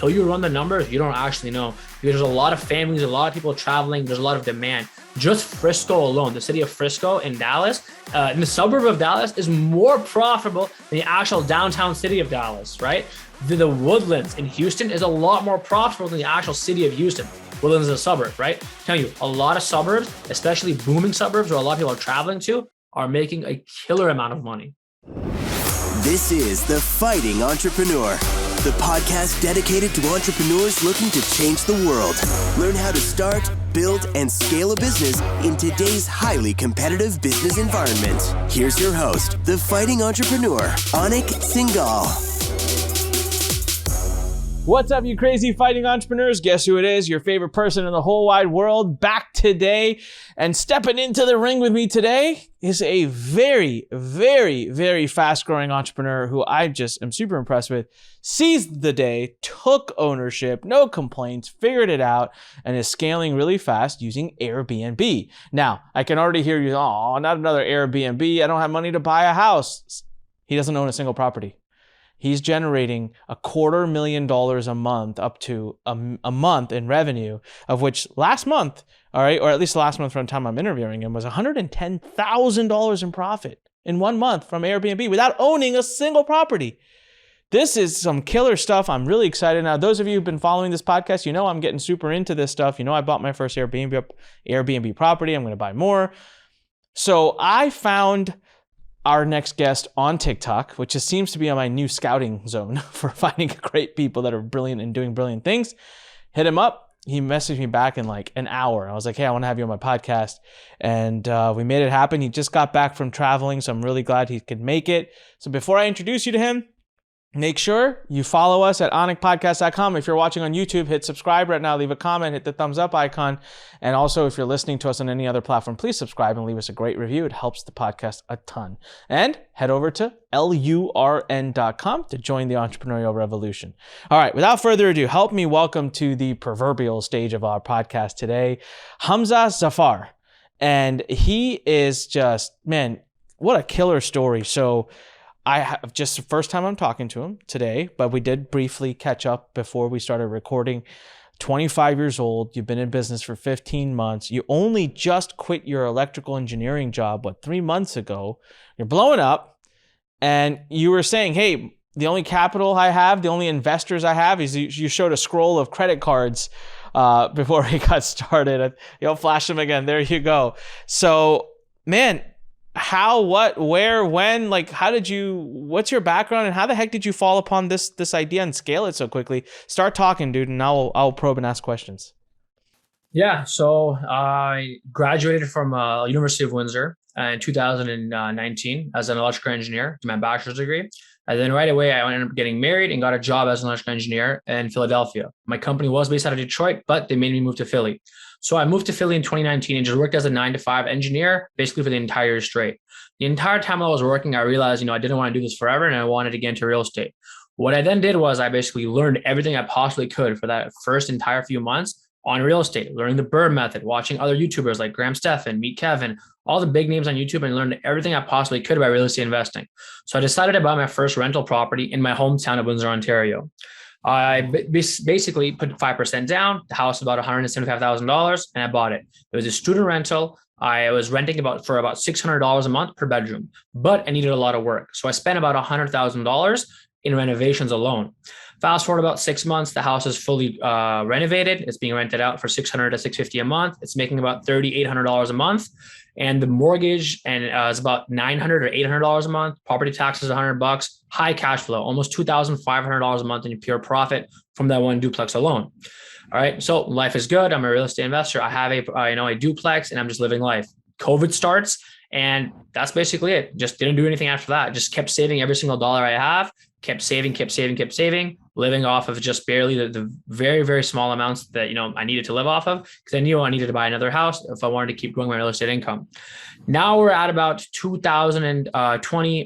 until you run the numbers, you don't actually know, because there's a lot of families, a lot of people traveling, there's a lot of demand. Just Frisco alone, the city of Frisco in Dallas, in the suburb of Dallas, is more profitable than the actual downtown city of Dallas, right? The Woodlands in Houston is a lot more profitable than the actual city of Houston. Woodlands is a suburb, right? I'm telling you, a lot of suburbs, especially booming suburbs where a lot of people are traveling to, are making a killer amount of money. This is The Fighting Entrepreneur, the podcast dedicated to entrepreneurs looking to change the world. Learn how to start, build, and scale a business in today's highly competitive business environment. Here's your host, The Fighting Entrepreneur, Anik Singal. What's up, you crazy fighting entrepreneurs? Guess who it is? Your favorite person in the whole wide world, back today. And stepping into the ring with me today is a very, very, very fast-growing entrepreneur who I just am super impressed with. Seized the day, took ownership, no complaints, figured it out, and is scaling really fast using Airbnb. Now, I can already hear you, oh, not another Airbnb. I don't have money to buy a house. He doesn't own a single property. He's generating $250,000 a month, up to a month in revenue, of which last month, all right, or at least last month from the time I'm interviewing him, was $110,000 in profit in 1 month from Airbnb without owning a single property. This is some killer stuff. I'm really excited. Now, those of you who've been following this podcast, you know I'm getting super into this stuff. You know I bought my first Airbnb property. I'm going to buy more. So I found our next guest on TikTok, which just seems to be on my new scouting zone for finding great people that are brilliant and doing brilliant things. Hit him up. He messaged me back in like an hour. I was like, hey, I want to have you on my podcast. And we made it happen. He just got back from traveling, so I'm really glad he could make it. So before I introduce you to him, make sure you follow us at onicpodcast.com. If you're watching on YouTube, hit subscribe right now, leave a comment, hit the thumbs up icon. And also, if you're listening to us on any other platform, please subscribe and leave us a great review. It helps the podcast a ton. And head over to lurn.com to join the entrepreneurial revolution. All right, without further ado, help me welcome to the proverbial stage of our podcast today, Humza Zafar. And he is just, man, what a killer story. So I have just the first time I'm talking to him today, but we did briefly catch up before we started recording. 25 years old, you've been in business for 15 months. You only just quit your electrical engineering job, 3 months ago. You're blowing up, and you were saying, hey, the only capital I have, the only investors I have is you showed a scroll of credit cards before we got started. You'll flash them again. There you go. So, man, how, what, where, when, like, what's your background and how the heck did you fall upon this idea and scale it so quickly? Start talking, dude, and I'll probe and ask questions. Yeah, so I graduated from University of Windsor in 2019 as an electrical engineer, to my bachelor's degree. And then right away, I ended up getting married and got a job as an electrical engineer in Philadelphia. My company was based out of Detroit, but they made me move to Philly. So I moved to Philly in 2019 and just worked as a 9-to-5 engineer, basically for the entire year straight. The entire time I was working, I realized, I didn't want to do this forever and I wanted to get into real estate. What I then did was I basically learned everything I possibly could for that first entire few months on real estate, learning the BRRRR method, watching other YouTubers like Graham Stephan, Meet Kevin, all the big names on YouTube, and learned everything I possibly could about real estate investing. So I decided to buy my first rental property in my hometown of Windsor, Ontario. I basically put 5% down. The house was about $175,000 and I bought it. It was a student rental. I was renting for about $600 a month per bedroom, but I needed a lot of work. So I spent about $100,000 in renovations alone. Fast forward about 6 months, the house is fully renovated. It's being rented out for $600 to $650 a month. It's making about $3,800 a month. And the mortgage is about $900 or $800 a month. Property taxes, $100. High cash flow, almost $2,500 a month in pure profit from that one duplex alone. All right, so life is good. I'm a real estate investor. I have a duplex, and I'm just living life. COVID starts, and that's basically it. Just didn't do anything after that. Just kept saving every single dollar I have. Kept saving, living off of just barely the very, very small amounts that, I needed to live off of, because I knew I needed to buy another house if I wanted to keep growing my real estate income. Now we're at about 2020,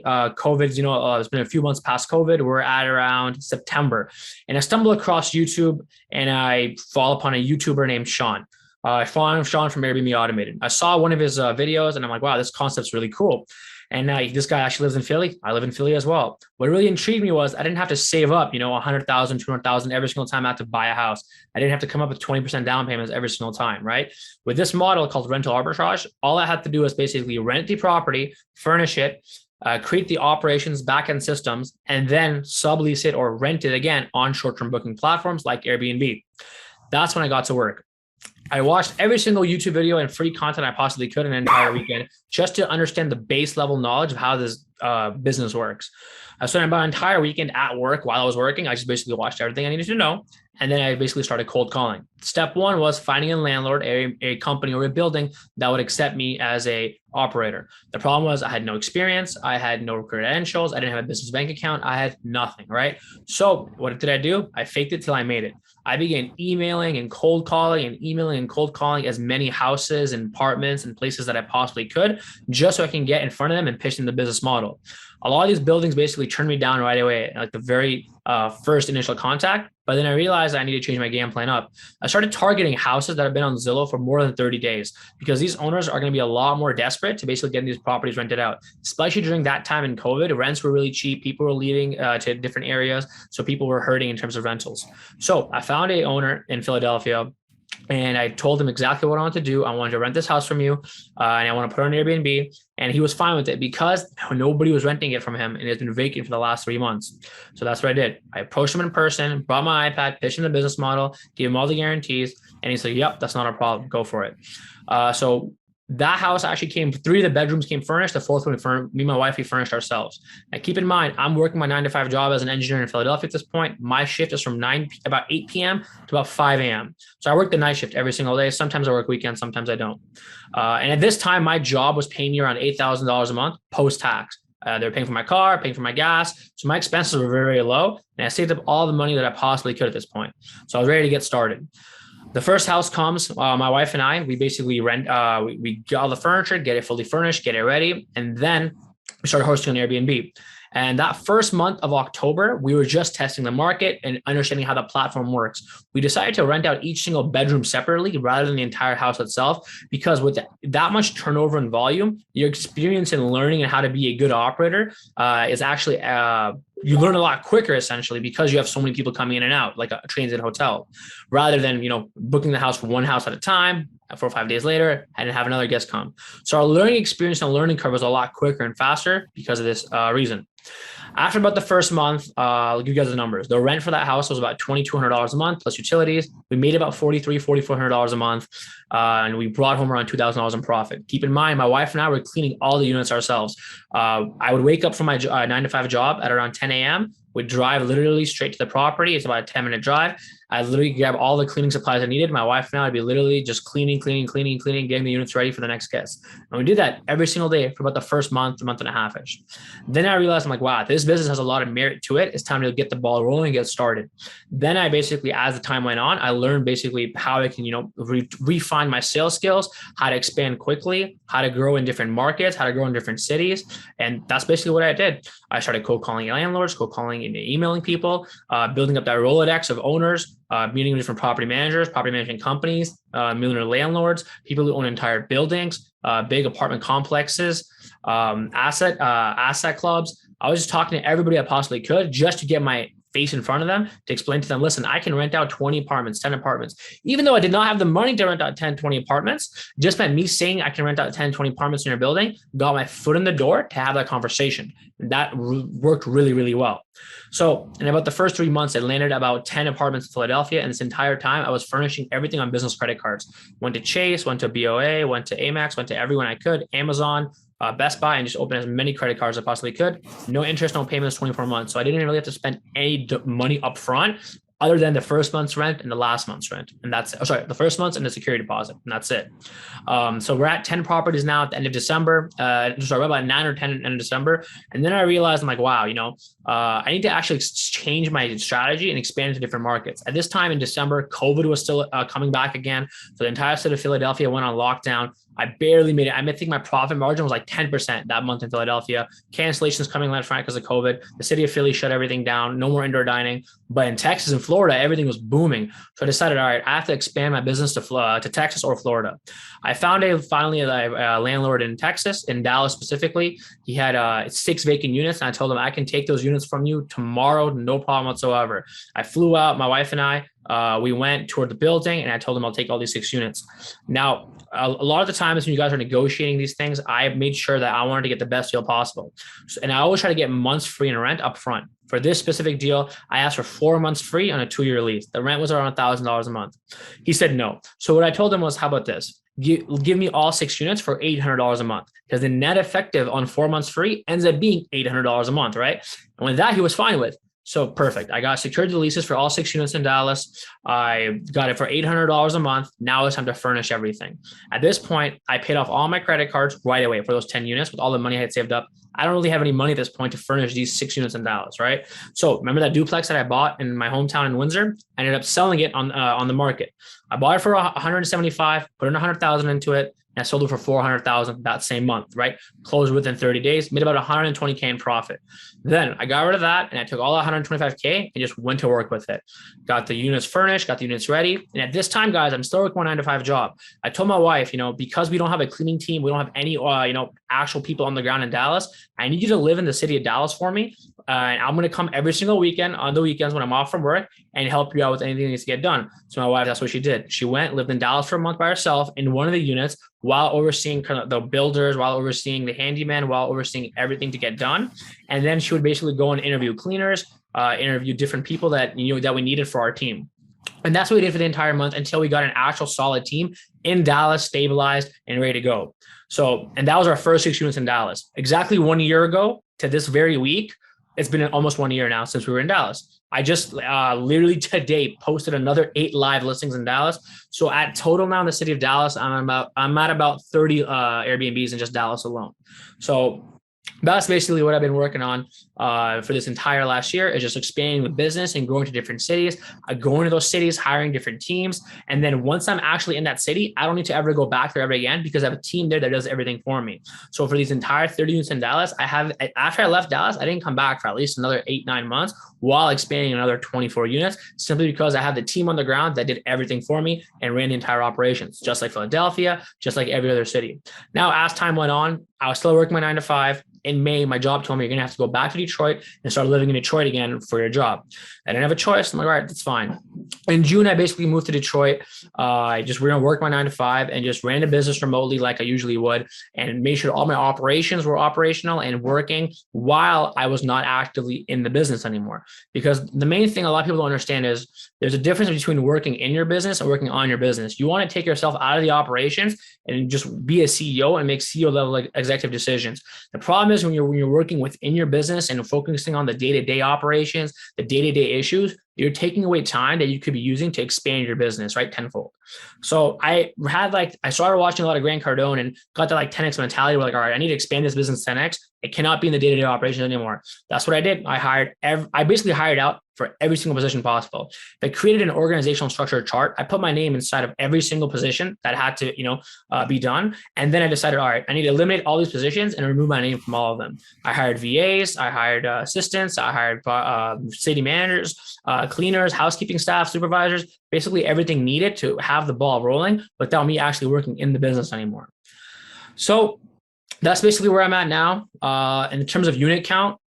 COVID, it's been a few months past COVID. We're at around September, and I stumbled across YouTube and I fall upon a YouTuber named Sean. I found Sean from Airbnb Automated. I saw one of his videos and I'm like, wow, this concept's really cool. And this guy actually lives in Philly. I live in Philly as well. What really intrigued me was I didn't have to save up, 100,000, 200,000 every single time I had to buy a house. I didn't have to come up with 20% down payments every single time, right? With this model called rental arbitrage, all I had to do was basically rent the property, furnish it, create the operations backend systems, and then sublease it or rent it again on short-term booking platforms like Airbnb. That's when I got to work. I watched every single YouTube video and free content I possibly could in an entire weekend just to understand the base level knowledge of how this business works. I spent about an entire weekend at work while I was working. I just basically watched everything I needed to know. And then I basically started cold calling. Step one was finding a landlord, a company or a building that would accept me as a operator. The problem was I had no experience. I had no credentials. I didn't have a business bank account. I had nothing, right? So what did I do? I faked it till I made it. I began emailing and cold calling as many houses and apartments and places that I possibly could, just so I can get in front of them and pitch them the business model. A lot of these buildings basically turned me down right away, like the very first initial contact. But then I realized I need to change my game plan up. I started targeting houses that have been on Zillow for more than 30 days because these owners are going to be a lot more desperate to basically get these properties rented out, especially during that time in COVID. Rents were really cheap. People were leaving to different areas. So people were hurting in terms of rentals. So I found a owner in Philadelphia, and I told him exactly what I wanted to do. I wanted to rent this house from you, and I want to put it on Airbnb. And he was fine with it because nobody was renting it from him, and it's been vacant for the last 3 months. So that's what I did. I approached him in person, brought my iPad, pitched him the business model, gave him all the guarantees, and he said, "Yep, that's not a problem. Go for it." So that house actually came, 3 of the bedrooms came furnished. The 4th one, me and my wife, we furnished ourselves. Now, keep in mind, I'm working my 9-to-5 job as an engineer in Philadelphia at this point. My shift is from about 8 p.m. to about 5 a.m. So I work the night shift every single day. Sometimes I work weekends, sometimes I don't. And at this time, my job was paying me around $8,000 a month post-tax. They were paying for my car, paying for my gas. So my expenses were very, very low. And I saved up all the money that I possibly could at this point. So I was ready to get started. The first house comes, my wife and I, we basically rent, we get all the furniture, get it fully furnished, get it ready. And then we started hosting on Airbnb. And that first month of October, we were just testing the market and understanding how the platform works. We decided to rent out each single bedroom separately rather than the entire house itself, because with that much turnover and volume, your experience in learning and how to be a good operator is actually, you learn a lot quicker essentially because you have so many people coming in and out, like a transit hotel, rather than, booking the house for one house at a time, 4 or 5 days later, and have another guest come. So our learning experience and learning curve was a lot quicker and faster because of this reason. After about the first month, I'll give you guys the numbers. The rent for that house was about $2,200 a month plus utilities. We made about $4,400 a month, and we brought home around $2,000 in profit. Keep in mind, my wife and I were cleaning all the units ourselves. I would wake up from my 9-to-5 job at around 10 a.m. We'd drive literally straight to the property. It's about a 10-minute drive. I literally grab all the cleaning supplies I needed. My wife and I would be literally just cleaning, getting the units ready for the next guest. And we did that every single day for about the first month and a half-ish. Then I realized, I'm like, wow, this business has a lot of merit to it. It's time to get the ball rolling and get started. Then I basically, as the time went on, I learned basically how I can, refine my sales skills, how to expand quickly, how to grow in different markets, how to grow in different cities. And that's basically what I did. I started cold calling landlords, cold calling and emailing people, building up that Rolodex of owners, meeting with different property managers, property management companies, millionaire landlords, people who own entire buildings, big apartment complexes, asset clubs. I was just talking to everybody I possibly could just to get my face in front of them to explain to them, listen, I can rent out 20 apartments, 10 apartments. Even though I did not have the money to rent out 10, 20 apartments, just by me saying I can rent out 10, 20 apartments in your building, got my foot in the door to have that conversation. And that worked really, really well. So in about the first 3 months, I landed about 10 apartments in Philadelphia. And this entire time I was furnishing everything on business credit cards. Went to Chase, went to BOA, went to Amex, went to everyone I could, Amazon, Best Buy, and just open as many credit cards as I possibly could. No interest, no payments, 24 months. So I didn't really have to spend any money up front other than the first month's rent and the last month's rent. And that's, the first month's and the security deposit. And that's it. So we're at 10 properties now at the end of December. We're about 9 or 10 at the end of December. And then I realized, I'm like, wow, I need to actually change my strategy and expand into different markets. At this time in December, COVID was still coming back again. So the entire state of Philadelphia went on lockdown. I barely made it. I think my profit margin was like 10% that month in Philadelphia. Cancellations coming left and right because of COVID. The city of Philly shut everything down. No more indoor dining. But in Texas and Florida, everything was booming. So I decided, all right, I have to expand my business to Texas or Florida. I found finally a landlord in Texas, in Dallas specifically. He had 6 vacant units, and I told him I can take those units from you tomorrow, no problem whatsoever. I flew out, my wife and I. We went toward the building, and I told him I'll take all these 6 units. Now, a lot of the times when you guys are negotiating these things, I made sure that I wanted to get the best deal possible. And I always try to get months free in rent up front. For this specific deal, I asked for 4 months free on a 2-year lease. The rent was around $1,000 a month. He said no. So what I told him was, how about this? Give me all 6 units for $800 a month, because the net effective on 4 months free ends up being $800 a month, right? And with that, he was fine with. So perfect. I got secured the leases for all 6 units in Dallas. I got it for $800 a month. Now it's time to furnish everything. At this point, I paid off all my credit cards right away for those 10 units with all the money I had saved up. I don't really have any money at this point to furnish these 6 units in Dallas, right? So remember that duplex that I bought in my hometown in Windsor? I ended up selling it on the market. I bought it for $175, put in $100,000 into it, and I sold it for $400,000 that same month, right? Closed within 30 days, made about $120K in profit. Then I got rid of that, and I took all $125K and just went to work with it. Got the units furnished, got the units ready. And at this time, guys, I'm still working my 9-to-5 job. I told my wife, because we don't have a cleaning team, we don't have any, actual people on the ground in Dallas. I need you to live in the city of Dallas for me. And I'm going to come every single weekend on the weekends when I'm off from work and help you out with anything that needs to get done. So my wife, that's what she did. She lived in Dallas for a month by herself in one of the units while overseeing kind of the builders, while overseeing the handyman, while overseeing everything to get done. And then she would basically go and interview cleaners, interview different people that we needed for our team. And that's what we did for the entire month until we got an actual solid team in Dallas, stabilized and ready to go. So, and that was our first 6 units in Dallas. Exactly 1 year ago to this very week, it's been almost 1 year now since we were in Dallas. I just literally today posted another 8 live listings in Dallas. So at total now in the city of Dallas, I'm at about 30 Airbnbs in just Dallas alone. So that's basically what I've been working on for this entire last year, is just expanding the business and growing to different cities, going to those cities, hiring different teams. And then once I'm actually in that city, I don't need to ever go back there ever again, because I have a team there that does everything for me. So for these entire 30 units in Dallas, after I left Dallas, I didn't come back for at least another 8-9 months while expanding another 24 units, simply because I have the team on the ground that did everything for me and ran the entire operations, just like Philadelphia, just like every other city. Now, as time went on, I was still working my 9-to-5. In May, my job told me, you're going to have to go back to Detroit and start living in Detroit again for your job. I didn't have a choice. I'm like, all right, that's fine. In June, I basically moved to Detroit. I just worked my 9-to-5 and just ran the business remotely like I usually would, and made sure all my operations were operational and working while I was not actively in the business anymore. Because the main thing a lot of people don't understand is there's a difference between working in your business and working on your business. You want to take yourself out of the operations and just be a CEO and make CEO level executive decisions. The problem is when you're working within your business and focusing on the day-to-day operations, the day-to-day issues, you're taking away time that you could be using to expand your business, right? Tenfold. So I started watching a lot of Grant Cardone and got that 10X mentality. We're like, all right, I need to expand this business 10X. It cannot be in the day-to-day operations anymore. That's what I did. I basically hired out for every single position possible. I created an organizational structure chart. I put my name inside of every single position that had to, be done. And then I decided, all right, I need to eliminate all these positions and remove my name from all of them. I hired VAs, I hired assistants, I hired city managers, cleaners, housekeeping staff, supervisors, basically everything needed to have the ball rolling without me actually working in the business anymore. So that's basically where I'm at now. In terms of unit count,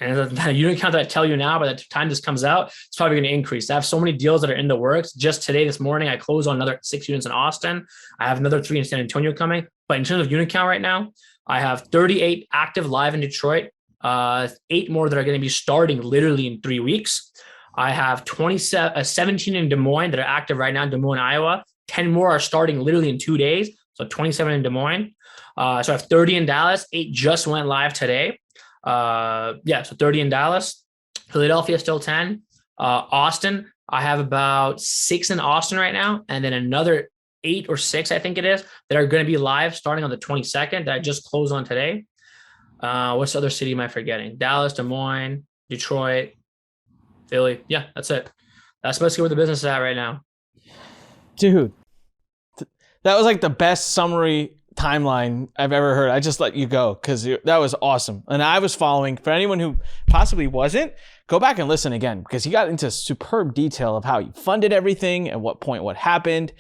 and the unit count that I tell you now, by the time this comes out, it's probably going to increase. I have so many deals that are in the works. Just today, this morning, I closed on another 6 units in Austin. I have another 3 in San Antonio coming. But in terms of unit count right now, I have 38 active live in Detroit, 8 more that are going to be starting literally in 3 weeks. I have 17 in Des Moines that are active right now in Des Moines, Iowa. 10 more are starting literally in 2 days. So 27 in Des Moines. So I have 30 in Dallas. 8 just went live today. So 30 in Dallas. Philadelphia, still 10. Austin, I have about 6 in Austin right now. And then another 8 or 6, I think it is, that are going to be live starting on the 22nd that I just closed on today. What's the other city am I forgetting? Dallas, Des Moines, Detroit, Philly. Yeah, that's it. That's basically where the business is at right now. Dude, that was like the best summary timeline I've ever heard. I just let you go because that was awesome. And I was following, for anyone who possibly wasn't, go back and listen again because he got into superb detail of how he funded everything, at what point what happened.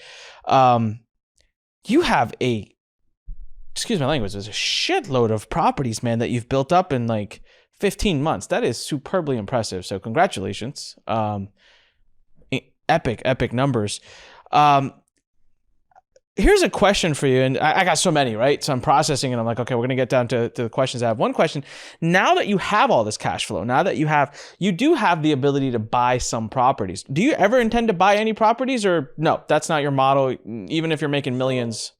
You have excuse my language, there's a shitload of properties, man, that you've built up in like 15 months. That is superbly impressive. So congratulations. Epic numbers. Here's a question for you, and I got so many, right? So I'm processing, and I'm like, okay, we're gonna get down to the questions. I have one question. Now that you have all this cash flow, now that you do have the ability to buy some properties. Do you ever intend to buy any properties, or no? That's not your model, even if you're making millions.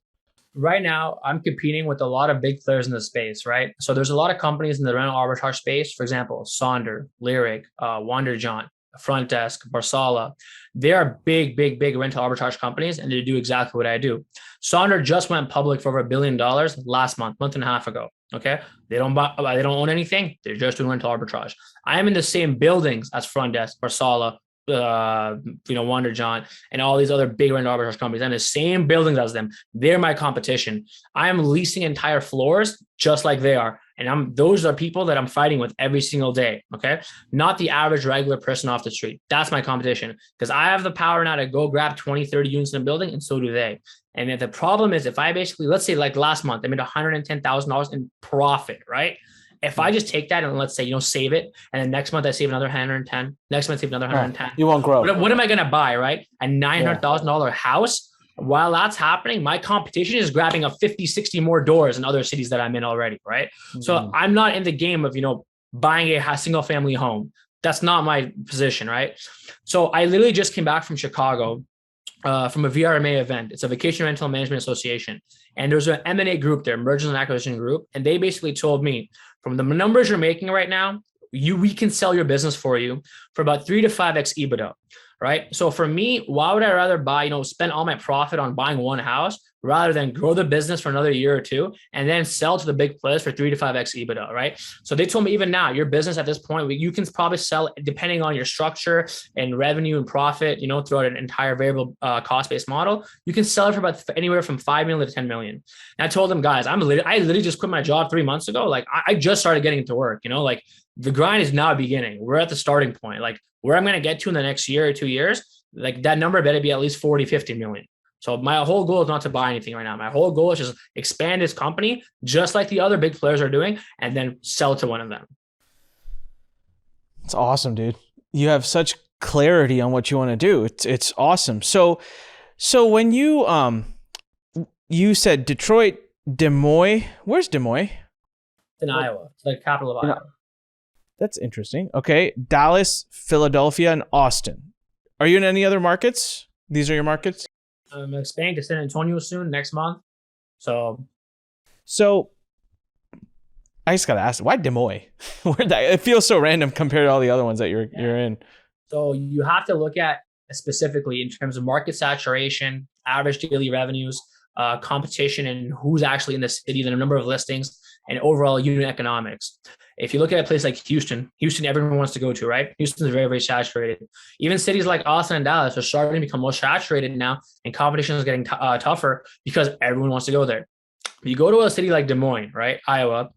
Right now, I'm competing with a lot of big players in the space, right? So there's a lot of companies in the rental arbitrage space. For example, Sonder, Lyric, Wanderjaunt, Front Desk, Barsala. They are big rental arbitrage companies, and they do exactly what I do. Sonder just went public for over $1 billion last month and a half ago. Okay, they don't own anything. They're just doing rental arbitrage. I am in the same buildings as Front Desk, Barsala, Wanderjaunt, and all these other big rental arbitrage companies. I'm in the same buildings as them. They're my competition. I am leasing entire floors just like they are. And those are people that I'm fighting with every single day. Okay. Not the average regular person off the street. That's my competition because I have the power now to go grab 20, 30 units in a building, and so do they. And if the problem is, if I basically, let's say like last month, I made $110,000 in profit, right? If I just take that and let's say, save it, and then next month I save another 110, next month I save another 110. You won't grow. What am I going to buy, right? A $900,000 house. While that's happening, my competition is grabbing 50, 60 more doors in other cities that I'm in already, right? Mm-hmm. So I'm not in the game of, buying a single family home. That's not my position, right? So I literally just came back from Chicago from a VRMA event. It's a Vacation Rental Management Association. And there's an M&A group there, Mergers and Acquisition Group. And they basically told me, from the numbers you're making right now, we can sell your business for you for about 3 to 5x EBITDA. Right. So for me, why would I rather buy, spend all my profit on buying one house rather than grow the business for another year or two and then sell to the big players for 3 to 5x EBITDA. Right. So they told me even now, your business at this point, you can probably sell, depending on your structure and revenue and profit, throughout an entire variable cost-based model, you can sell it for about anywhere from 5 million to 10 million. And I told them, guys, I literally just quit my job 3 months ago. Like I just started getting to work, like the grind is now beginning. We're at the starting point. Like where I'm going to get to in the next year or 2 years, like that number better be at least 40, 50 million. So my whole goal is not to buy anything right now. My whole goal is just expand this company just like the other big players are doing and then sell to one of them. It's awesome, dude. You have such clarity on what you want to do. It's awesome. So when you said Detroit, Des Moines, where's Des Moines? In Iowa. It's the capital of Iowa. That's interesting. Okay. Dallas, Philadelphia, and Austin. Are you in any other markets? These are your markets? I'm expanding to San Antonio soon, next month. So I just got to ask, why Des Moines? It feels so random compared to all the other ones that you're in. So you have to look at specifically in terms of market saturation, average daily revenues, competition, and who's actually in the city, the number of listings, and overall unit economics. If you look at a place like Houston, everyone wants to go to, right? Houston is very, very saturated. Even cities like Austin and Dallas are starting to become more saturated now, and competition is getting tougher because everyone wants to go there. You go to a city like Des Moines, right? Iowa,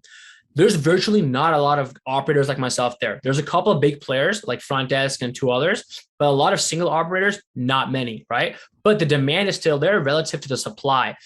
there's virtually not a lot of operators like myself there. There's a couple of big players like Front Desk and 2 others, but a lot of single operators, not many, right? But the demand is still there relative to the supply.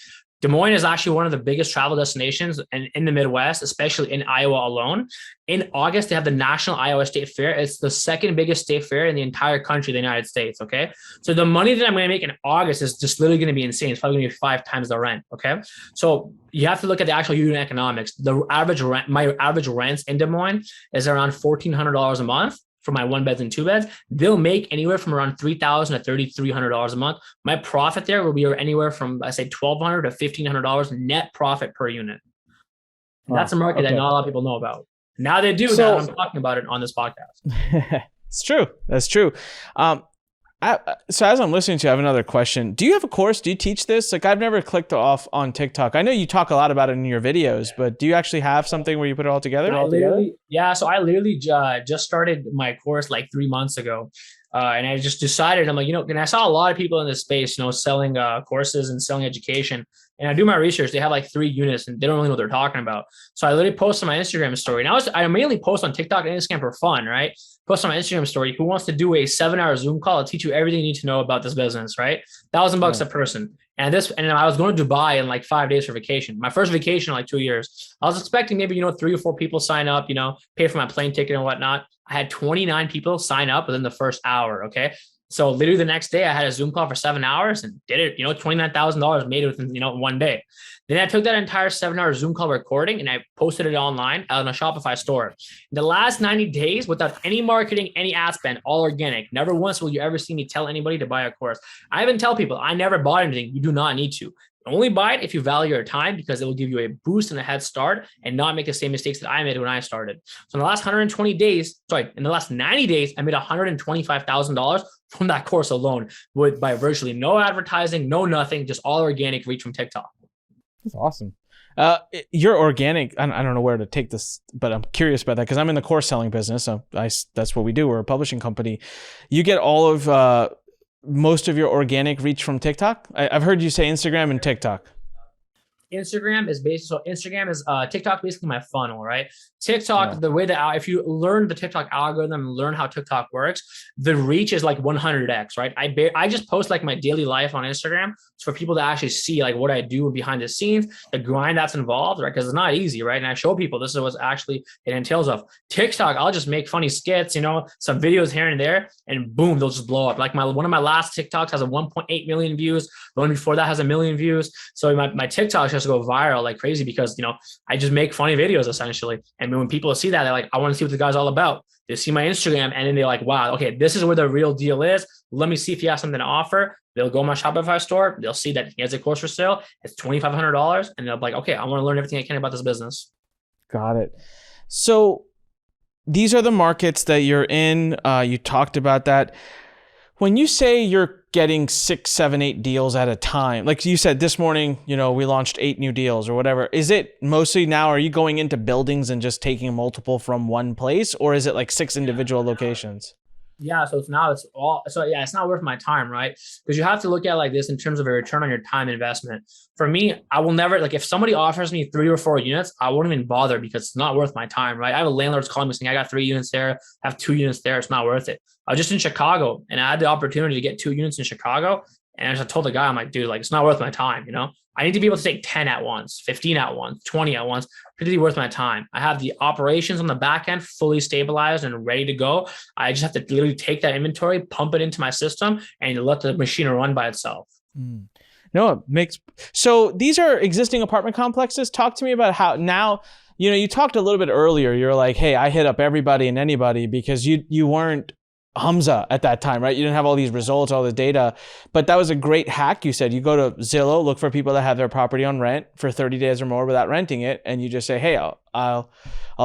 Des Moines is actually one of the biggest travel destinations in the Midwest, especially in Iowa alone. In August, they have the National Iowa State Fair. It's the second biggest state fair in the entire country, the United States, okay? So the money that I'm going to make in August is just literally going to be insane. It's probably going to be 5 times the rent, okay? So you have to look at the actual unit economics. The average rent, my average rents in Des Moines is around $1,400 a month. For my 1 beds and 2 beds, they'll make anywhere from around $3,000 to $3,300 a month. My profit there will be anywhere from, I say, $1,200 to $1,500 net profit per unit. And that's a market that not a lot of people know about. Now they do. Now I'm talking about it on this podcast. It's true. That's true. So as I'm listening to you, I have another question. Do you have a course? Do you teach this? Like I've never clicked off on TikTok. I know you talk a lot about it in your videos, but do you actually have something where you put it all together? So I literally just started my course like 3 months ago. And I just decided, I'm like, and I saw a lot of people in this space, selling courses and selling education. And I do my research. They have like 3 units and they don't really know what they're talking about. So I literally post on my Instagram story. And I mainly post on TikTok and Instagram for fun, right? Post on my Instagram story. Who wants to do a 7-hour Zoom call to teach you everything you need to know about this business, right? $1,000 a person. And I was going to Dubai in like 5 days for vacation. My first vacation in like 2 years. I was expecting maybe, 3 or 4 people sign up, pay for my plane ticket and whatnot. I had 29 people sign up within the first hour. Okay. So literally the next day I had a Zoom call for 7 hours and did it, $29,000 made it within, 1 day. Then I took that entire 7-hour Zoom call recording and I posted it online on a Shopify store. In the last 90 days, without any marketing, any ad spend, all organic. Never once will you ever see me tell anybody to buy a course. I even tell people I never bought anything. You do not need to. Only buy it if you value your time, because it will give you a boost and a head start and not make the same mistakes that I made when I started. So in the last 90 days, I made $125,000 from that course alone by virtually no advertising, no nothing, just all organic reach from TikTok. That's awesome. You're organic. I don't know where to take this, but I'm curious about that because I'm in the course selling business. So that's what we do. We're a publishing company. You get all of most of your organic reach from TikTok? I've heard you say Instagram and TikTok. Instagram is TikTok basically my funnel, right? TikTok, the way that if you learn the TikTok algorithm and learn how TikTok works, the reach is like 100x, right? I just post like my daily life on Instagram for people to actually see like what I do behind the scenes, the grind that's involved, right? Because it's not easy, right? And I show people this is what actually it entails of. TikTok, I'll just make funny skits, some videos here and there, and boom, they'll just blow up. Like one of my last TikToks has a 1.8 million views. The one before that has 1 million views. So my TikToks just go viral like crazy because I just make funny videos essentially. And when people see that, they're like, I want to see what the guy's all about. They see my Instagram and then they're like, wow, okay, this is where the real deal is. Let me see if he has something to offer. They'll go to my Shopify store. They'll see that he has a course for sale. It's $2,500. And they'll be like, okay, I want to learn everything I can about this business. Got it. So these are the markets that you're in. You talked about that. When you say you're getting 6, 7, 8 deals at a time, like you said this morning, we launched 8 new deals or whatever. Is it mostly now, are you going into buildings and just taking multiple from one place, or is it like 6 individual locations? Yeah. So it's not worth my time, right? Because you have to look at it like this in terms of a return on your time investment. For me, I will never, like if somebody offers me 3 or 4 units, I won't even bother because it's not worth my time, right? I have a landlord's calling me saying, I got 3 units there, I have 2 units there. It's not worth it. I was just in Chicago and I had the opportunity to get 2 units in Chicago. And I just told the guy, I'm like, dude, like, it's not worth my time. I need to be able to take 10 at once, 15 at once, 20 at once, pretty worth my time. I have the operations on the back end fully stabilized and ready to go. I just have to literally take that inventory, pump it into my system, and let the machine run by itself. No, it makes, so these are existing apartment complexes. Talk to me about how now, you talked a little bit earlier. You're like, hey, I hit up everybody and anybody because you weren't Humza at that time, right? You didn't have all these results, all the data, but that was a great hack. You said you go to Zillow, look for people that have their property on rent for 30 days or more without renting it, and you just say, hey, I'll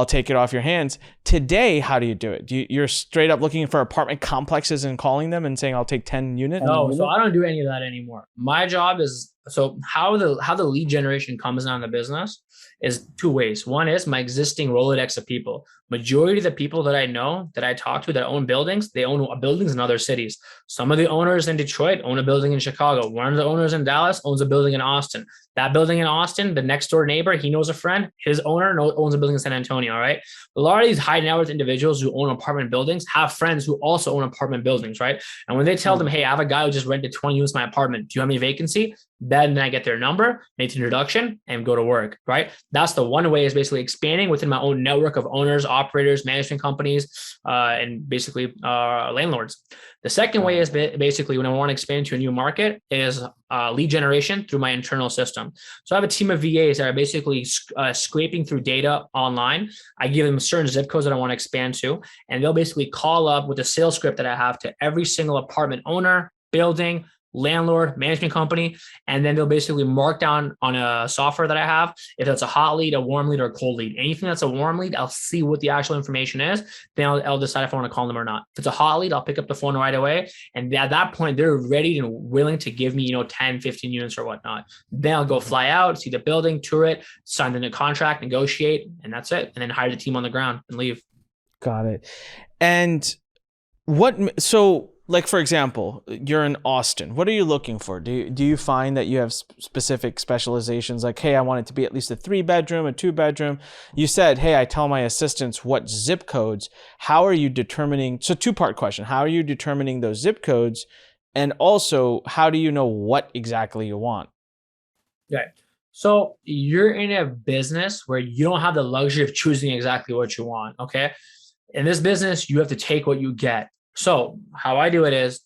take it off your hands. Today, how do you do it? You're straight up looking for apartment complexes and calling them and saying, I'll take 10 units? No, so I don't do any of that anymore. My job is, so how the lead generation comes down the business is 2 ways. One is my existing Rolodex of people. Majority of the people that I know, that I talk to, that own buildings, they own buildings in other cities. Some of the owners in Detroit own a building in Chicago. One of the owners in Dallas owns a building in Austin. That building in Austin, the next door neighbor, he knows a friend, his owner owns a building in San Antonio, all right? A lot of these high net worth individuals who own apartment buildings have friends who also own apartment buildings, right? And when they tell them, hey, I have a guy who just rented 20 units in my apartment, do you have any vacancy? Then I get their number, make the introduction, and go to work, right? That's the one way, is basically expanding within my own network of owners, operators, management companies, and basically landlords. The second way is basically when I want to expand to a new market is lead generation through my internal system. So I have a team of VAs that are basically scraping through data online. I give them certain zip codes that I want to expand to, and they'll basically call up with a sales script that I have to every single apartment owner, building, landlord, management company, and then they'll basically mark down on a software that I have if it's a hot lead, a warm lead, or a cold lead. Anything that's a warm lead, I'll see what the actual information is. Then I'll decide if I want to call them or not. If it's a hot lead, I'll pick up the phone right away. And at that point, they're ready and willing to give me, 10, 15 units or whatnot. Then I'll go fly out, see the building, tour it, sign the contract, negotiate, and that's it. And then hire the team on the ground and leave. Got it. And so like for example, you're in Austin. What are you looking for? Do you find that you have specific specializations? Like, hey, I want it to be at least a 3-bedroom, a 2-bedroom. You said, hey, I tell my assistants what zip codes. How are you determining? So 2-part question. How are you determining those zip codes? And also, how do you know what exactly you want? Okay. So you're in a business where you don't have the luxury of choosing exactly what you want. Okay. In this business, you have to take what you get. So how I do it is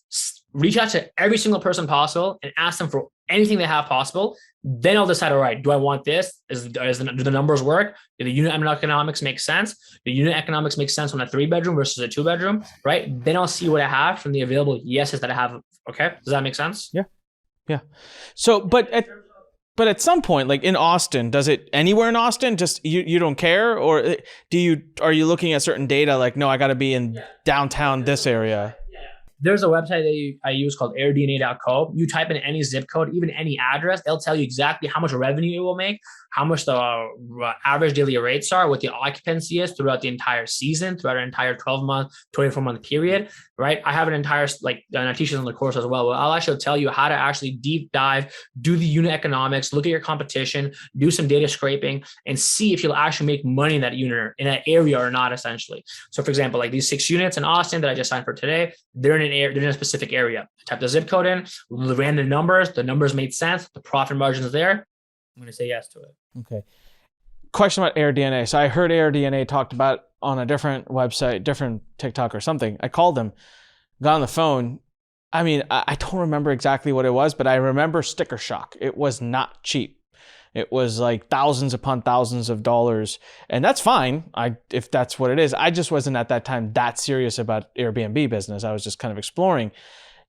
reach out to every single person possible and ask them for anything they have possible. Then I'll decide, all right, do I want this? Do the numbers work? Do the unit economics make sense? The unit economics make sense on a 3-bedroom versus a 2-bedroom, right? Then I'll see what I have from the available yeses that I have. Okay. Does that make sense? Yeah. Yeah. So, but at some point, like in Austin, does it anywhere in Austin? Just you don't care, or are you looking at certain data? Like, no, I got to be in downtown this area. There's a website that I use called AirDNA.co. You type in any zip code, even any address, they'll tell you exactly how much revenue it will make, how much the average daily rates are, what the occupancy is throughout the entire season, throughout an entire 12-month, 24-month period, right? I have an entire, and I teach this on the course as well. I'll actually tell you how to actually deep dive, do the unit economics, look at your competition, do some data scraping, and see if you'll actually make money in that unit, in that area or not, essentially. So for example, like these 6 units in Austin that I just signed for today, they're in a specific area. I typed the zip code in, ran the numbers made sense, the profit margin is there. I'm going to say yes to it. Okay. Question about AirDNA. So I heard AirDNA talked about on a different website, different TikTok or something. I called them, got on the phone. I mean, I don't remember exactly what it was, but I remember sticker shock. It was not cheap. It was like thousands upon thousands of dollars. And that's fine, if that's what it is. I just wasn't at that time that serious about Airbnb business. I was just kind of exploring.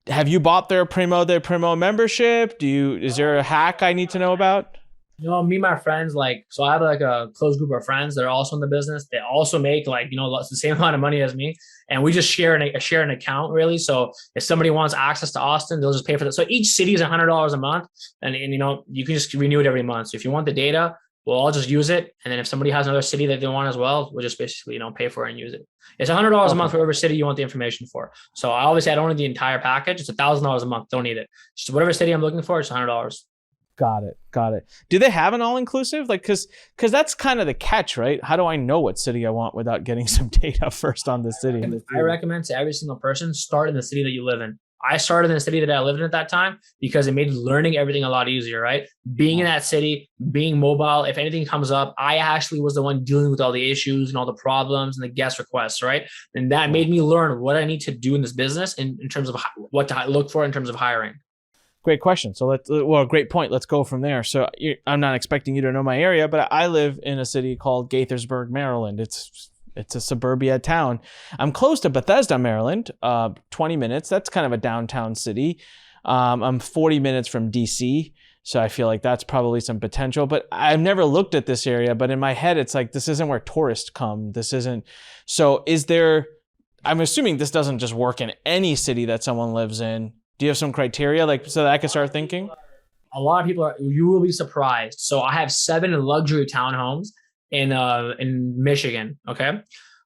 Have you bought their Primo membership? Is there a hack I need to know about? Me and my friends, so I have a close group of friends that are also in the business. They also make the same amount of money as me. And we just share an account, really. So if somebody wants access to Austin, they'll just pay for that. So each city is $100 a month. And you can just renew it every month. So if you want the data, we'll all just use it. And then if somebody has another city that they want as well, we'll just basically, pay for it and use it. It's $100 a month for whatever city you want the information for. So I don't need the entire package. It's $1,000 a month. Don't need it. Just whatever city I'm looking for, it's $100. Got it. Do they have an all-inclusive? Because that's kind of the catch, right? How do I know what city I want without getting some data first on the city? I recommend to every single person, start in the city that you live in. I started in the city that I lived in at that time because it made learning everything a lot easier, right? Being in that city, being mobile, if anything comes up, I actually was the one dealing with all the issues and all the problems and the guest requests, right? And that made me learn what I need to do in this business in terms of what to look for in terms of hiring. Great question. So great point. Let's go from there. So I'm not expecting you to know my area, but I live in a city called Gaithersburg, Maryland. It's a suburbia town. I'm close to Bethesda, Maryland, 20 minutes. That's kind of a downtown city. I'm 40 minutes from DC. So I feel like that's probably some potential, but I've never looked at this area, but in my head, it's like, this isn't where tourists come. So I'm assuming this doesn't just work in any city that someone lives in. Do you have some criteria so that I can start thinking? A lot of people you will be surprised. So I have 7 luxury townhomes in Michigan. Okay.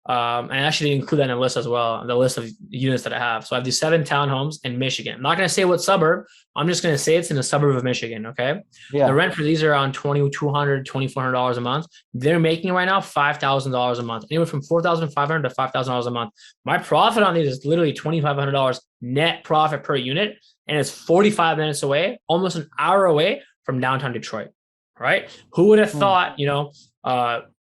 And I actually include that in the list as well, the list of units that I have. So I have these 7 townhomes in Michigan. I'm not going to say what suburb. I'm just going to say it's in a suburb of Michigan. Okay. Yeah. The rent for these are around $2,200, $2,400 a month. They're making right now $5,000 a month, anywhere from $4,500 to $5,000 a month. My profit on these is literally $2,500 net profit per unit. And it's 45 minutes away, almost an hour away from downtown Detroit. Right. Who would have thought,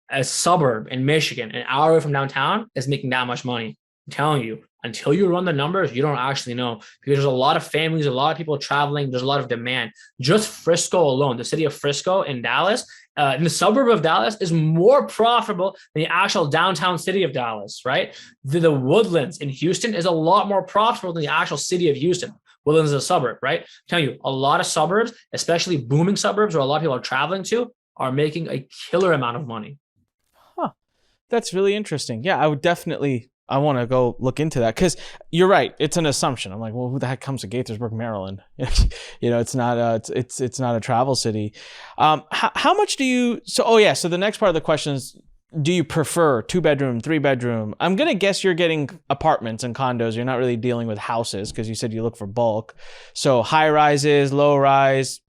a suburb in Michigan, an hour away from downtown, is making that much money? I'm telling you, until you run the numbers, you don't actually know, because there's a lot of families, a lot of people traveling. There's a lot of demand. Just Frisco alone, the city of Frisco in Dallas, in the suburb of Dallas, is more profitable than the actual downtown city of Dallas, right? The Woodlands in Houston is a lot more profitable than the actual city of Houston. Woodlands is a suburb, right? I'm telling you, a lot of suburbs, especially booming suburbs where a lot of people are traveling to, are making a killer amount of money. Huh. That's really interesting. Yeah, I want to go look into that, because you're right. It's an assumption. I'm like, well, who the heck comes to Gaithersburg, Maryland? It's not it's not a travel city. How much do you? So the next part of the question is, do you prefer 2-bedroom, 3-bedroom? I'm going to guess you're getting apartments and condos. You're not really dealing with houses because you said you look for bulk. So high rises, low rise.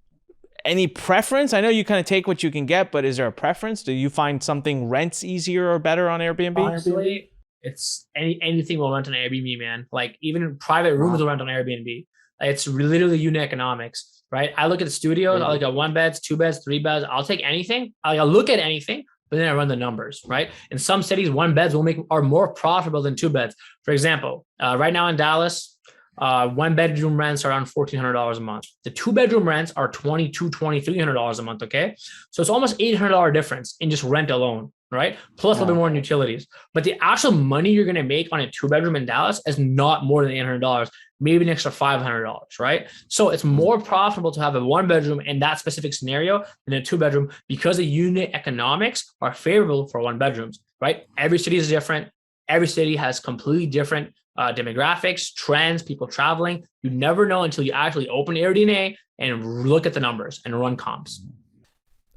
Any preference? I know you kind of take what you can get, but is there a preference? Do you find something rents easier or better on Airbnb? Honestly, it's anything will rent on Airbnb, man. Like even private rooms will rent on Airbnb. Like, it's literally unit economics, right? I look at the studios. I look at 1 beds, 2 beds, 3 beds. I'll take anything. I'll look at anything, but then I run the numbers, right? In some cities, 1 beds are more profitable than 2 beds. For example, right now in Dallas, 1 bedroom rents are around $1,400 a month. The 2-bedroom rents are $2,200, $2,300 a month. Okay, so it's almost $800 difference in just rent alone, right? Plus a little bit more in utilities. But the actual money you're going to make on a 2-bedroom in Dallas is not more than $800, maybe an extra $500, right? So it's more profitable to have a 1-bedroom in that specific scenario than a 2-bedroom because the unit economics are favorable for 1-bedrooms, right? Every city is different. Every city has completely different demographics, trends, people traveling. You never know until you actually open AirDNA and look at the numbers and run comps.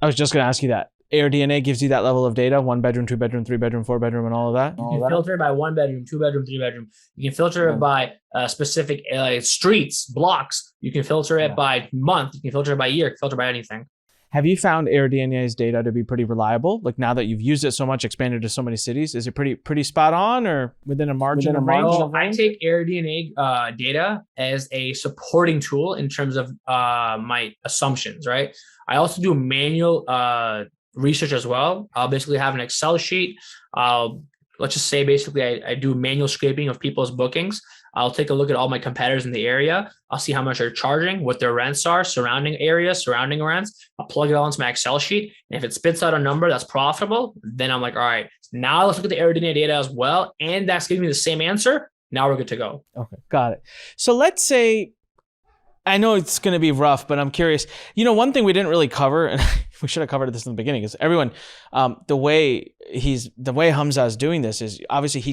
I was just going to ask you that. AirDNA gives you that level of data, 1 bedroom, 2 bedroom, 3 bedroom, 4 bedroom, and all of that? You can filter it by 1 bedroom, 2 bedroom, 3 bedroom. You can filter it by specific streets, blocks. You can filter it by month. You can filter it by year. You can filter by anything. Have you found AirDNA's data to be pretty reliable? Like now that you've used it so much, expanded to so many cities, is it pretty spot on or within a margin of range? Well, I take AirDNA data as a supporting tool in terms of my assumptions, right? I also do manual research as well. I'll basically have an Excel sheet. Let's just say basically I do manual scraping of people's bookings. I'll take a look at all my competitors in the area. I'll see how much they're charging, what their rents are, surrounding areas, surrounding rents. I'll plug it all into my Excel sheet. And if it spits out a number that's profitable, then I'm like, all right, now let's look at the AirDNA data as well. And that's giving me the same answer. Now we're good to go. Okay, got it. So let's say, I know it's going to be rough, but I'm curious. You know, one thing we didn't really cover, and we should have covered this in the beginning, is everyone, the way Humza is doing this is obviously he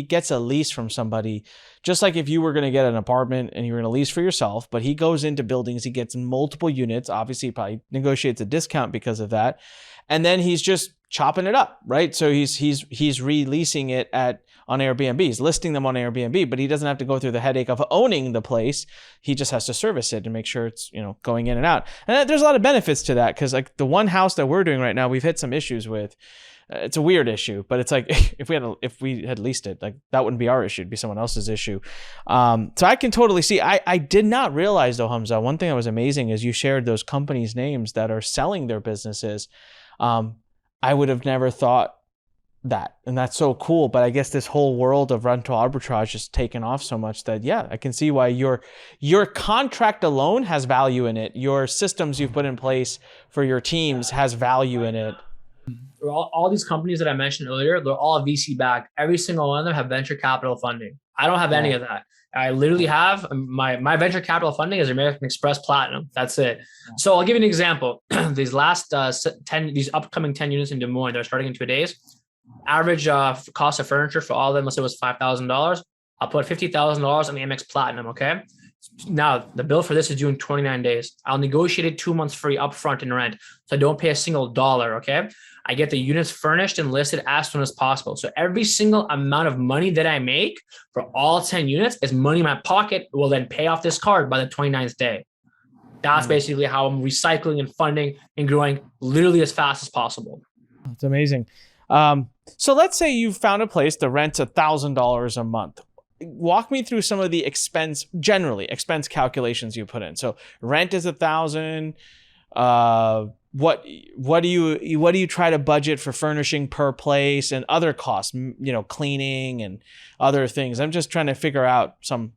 gets a lease from somebody, just like if you were going to get an apartment and you were going to lease for yourself, but he goes into buildings, he gets multiple units. Obviously, he probably negotiates a discount because of that. And then he's just chopping it up, right? So he's releasing it on Airbnb. He's listing them on Airbnb, but he doesn't have to go through the headache of owning the place. He just has to service it and make sure it's, going in and out. And there's a lot of benefits to that because like the one house that we're doing right now, we've hit some issues with. It's a weird issue, but it's like if we had leased it, like that wouldn't be our issue; it'd be someone else's issue. So I can totally see. I did not realize though, Humza. One thing that was amazing is you shared those companies' names that are selling their businesses. I would have never thought that, and that's so cool. But I guess this whole world of rental arbitrage has taken off so much that I can see why your contract alone has value in it. Your systems you've put in place for your teams has value in it. All these companies that I mentioned earlier, they're all VC backed. Every single one of them have venture capital funding. I don't have any of that. I literally have my venture capital funding is American Express Platinum. That's it. So I'll give you an example. These upcoming 10 units in Des Moines, they're starting in 2 days. Average cost of furniture for all of them, let's say, was $5,000. I'll put $50,000 on the Amex Platinum. Okay. Now the bill for this is due in 29 days. I'll negotiate it 2 months free upfront in rent, so I don't pay a single dollar. Okay. I get the units furnished and listed as soon as possible. So every single amount of money that I make for all 10 units is money in my pocket will then pay off this card by the 29th day. That's basically how I'm recycling and funding and growing literally as fast as possible. That's amazing. So let's say you found a place that rents $1,000 a month. Walk me through some of the expense calculations you put in. So rent is $1,000. What do you try to budget for furnishing per place and other costs, cleaning and other things? I'm just trying to figure out some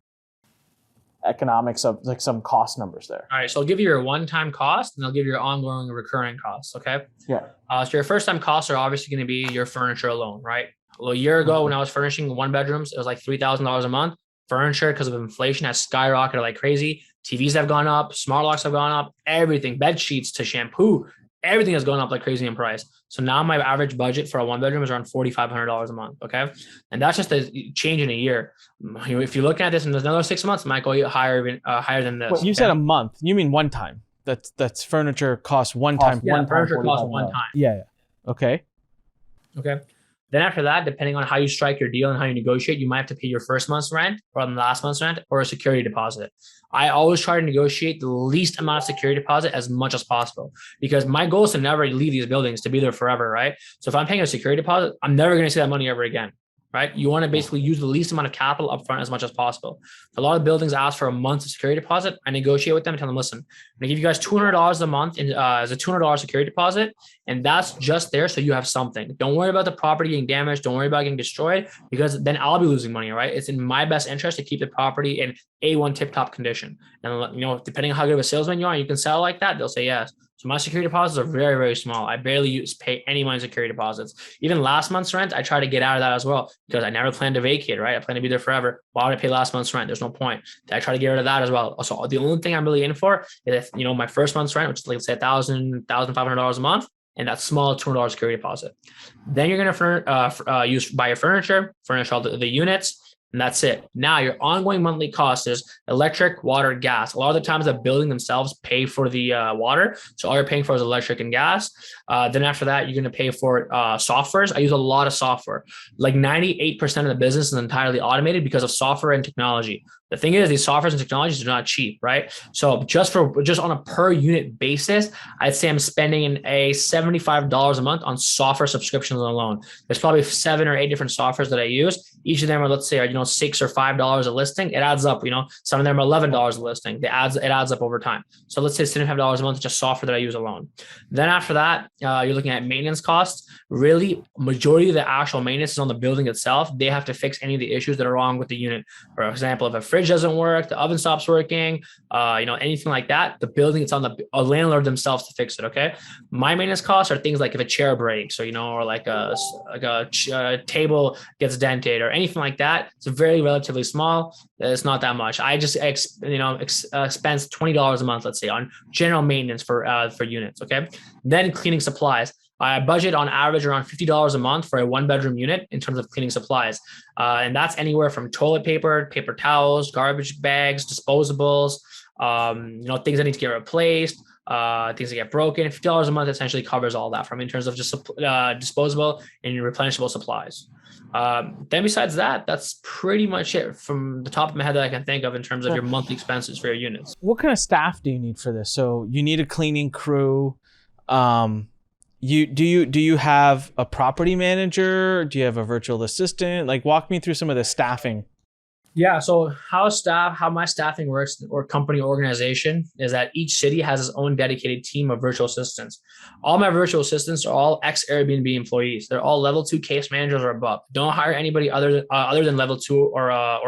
economics of like some cost numbers there. All right. So I'll give you your one-time cost and I'll give you your ongoing recurring costs. Okay. Yeah. So your first-time costs are obviously going to be your furniture alone, right? Well, a year ago when I was furnishing 1-bedrooms, it was like $3,000 a month. Furniture, because of inflation, has skyrocketed like crazy. TVs have gone up, smart locks have gone up, everything, bed sheets to shampoo, everything has gone up like crazy in price. So now my average budget for a 1-bedroom is around $4,500 a month. Okay. And that's just a change in a year. If you're looking at this in another 6 months, it might go higher than this. Well, you said a month. You mean one time. That's furniture costs one time. Yeah, furniture costs one time. Yeah. Okay. Okay. Then after that, depending on how you strike your deal and how you negotiate, you might have to pay your first month's rent or on the last month's rent or a security deposit. I always try to negotiate the least amount of security deposit as much as possible because my goal is to never leave these buildings, to be there forever, right? So if I'm paying a security deposit, I'm never going to see that money ever again. Right? You want to basically use the least amount of capital upfront as much as possible. A lot of buildings ask for a month's security deposit. I negotiate with them and tell them, listen, I'm going to give you guys $200 a month as a $200 security deposit. And that's just there so you have something. Don't worry about the property getting damaged. Don't worry about getting destroyed because then I'll be losing money, right? It's in my best interest to keep the property in A1 tip-top condition. And, depending on how good of a salesman you are, you can sell like that, they'll say yes. So my security deposits are very, very small. I barely pay any money security deposits. Even last month's rent, I try to get out of that as well because I never plan to vacate, right? I plan to be there forever. Why would I pay last month's rent? There's no point. I try to get rid of that as well. So the only thing I'm really in for is, my first month's rent, which is like, say $1,500 a month, and that small $200 security deposit. Then you're going to buy your furniture, furnish all the units, and that's it. Now your ongoing monthly cost is electric, water, gas. A lot of the times the building themselves pay for the water. So all you're paying for is electric and gas. Then after that, you're going to pay for softwares. I use a lot of software. Like 98% of the business is entirely automated because of software and technology. The thing is, these softwares and technologies are not cheap, right? So just on a per unit basis, I'd say I'm spending a $75 a month on software subscriptions alone. There's probably 7 or 8 different softwares that I use. Each of them are, let's say, $6 or $5 a listing. It adds up. Some of them are $11 a listing. It adds up over time. So let's say $75 a month is just software that I use alone. Then after that, you're looking at maintenance costs. Really, majority of the actual maintenance is on the building itself. They have to fix any of the issues that are wrong with the unit. For example, if a fridge doesn't work, the oven stops working, anything like that, the building, it's on the landlord themselves to fix it. Okay. My maintenance costs are things like if a chair breaks or like a table gets dented or anything like that. It's very relatively small. It's not that much. I just expense $20 a month, let's say, on general maintenance for units. Okay. Then cleaning supplies. I budget on average around $50 a month for a 1-bedroom unit in terms of cleaning supplies. And that's anywhere from toilet paper, paper towels, garbage bags, disposables, things that need to get replaced, things that get broken. $50 a month essentially covers all that in terms of just disposable and replenishable supplies. Then besides that, that's pretty much it from the top of my head that I can think of in terms of your monthly expenses for your units. What kind of staff do you need for this? So you need a cleaning crew. Do you have a property manager? Do you have a virtual assistant? Like, walk me through some of the staffing. Yeah. So how my staffing works or company organization is that each city has its own dedicated team of virtual assistants. All my virtual assistants are all ex-Airbnb employees. They're all level 2 case managers or above. Don't hire anybody other than level 2 or I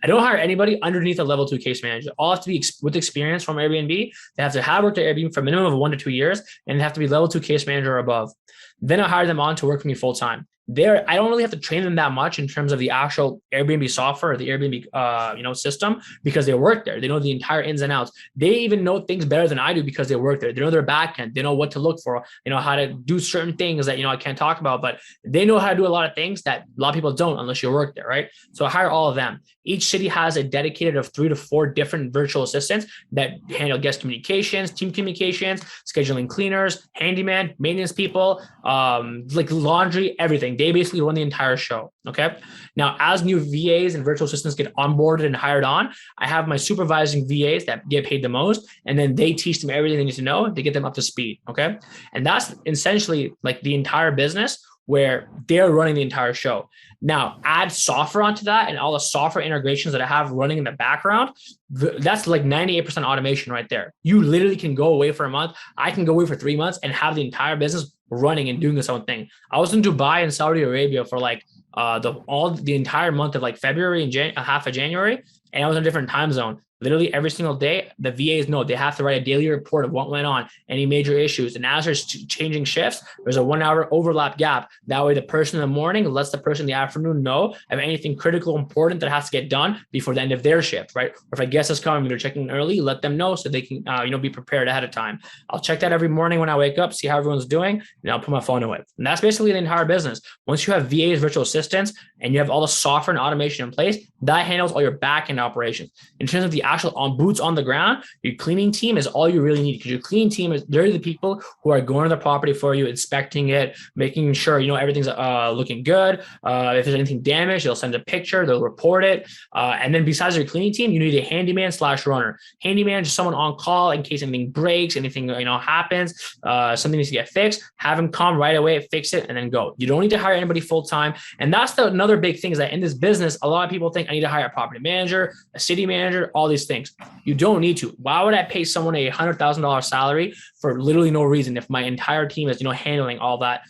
don't hire anybody underneath a level 2 case manager. All have to be with experience from Airbnb. They have to have worked at Airbnb for a minimum of 1 to 2 years and they have to be level 2 case manager or above. Then I hire them on to work for me full time. I don't really have to train them that much in terms of the actual Airbnb software or the Airbnb system because they work there. They know the entire ins and outs. They even know things better than I do because they work there. They know their backend. They know what to look for. How to do certain things that I can't talk about, but they know how to do a lot of things that a lot of people don't unless you work there, right? So I hire all of them. Each city has a dedicated of 3 to 4 different virtual assistants that handle guest communications, team communications, scheduling cleaners, handyman, maintenance people, like laundry, everything. They basically run the entire show. Okay. Now, as new VAs and virtual assistants get onboarded and hired on, I have my supervising VAs that get paid the most, and then they teach them everything they need to know to get them up to speed. Okay. And that's essentially like the entire business where they're running the entire show. Now, add software onto that and all the software integrations that I have running in the background. That's like 98% automation right there. You literally can go away for a month. I can go away for 3 months and have the entire business running and doing its own thing. I was in Dubai and Saudi Arabia for like the entire month of like February and half of January, and I was in a different time zone. Literally every single day, the VAs know they have to write a daily report of what went on, any major issues. And as there's changing shifts, there's a 1 hour overlap gap. That way the person in the morning lets the person in the afternoon know of anything critical, important that has to get done before the end of their shift, right? Or if a guest is coming, they're checking early, let them know so they can, be prepared ahead of time. I'll check that every morning when I wake up, see how everyone's doing, and I'll put my phone away. And that's basically the entire business. Once you have VAs, virtual assistants, and you have all the software and automation in place, that handles all your back-end operations. In terms of the actual boots on the ground, your cleaning team is all you really need, because your cleaning team they're the people who are going to the property for you, inspecting it, making sure, everything's looking good. If there's anything damaged, they'll send a picture, they'll report it. And then besides your cleaning team, you need a handyman / runner. Handyman, just someone on call in case anything breaks, anything, happens, something needs to get fixed, have them come right away, fix it, and then go. You don't need to hire anybody full time. And that's another big thing, is that in this business, a lot of people think I need to hire a property manager, a city manager, all these things. You don't need to. Why would I pay someone a $100,000 salary for literally no reason if my entire team is, handling all that,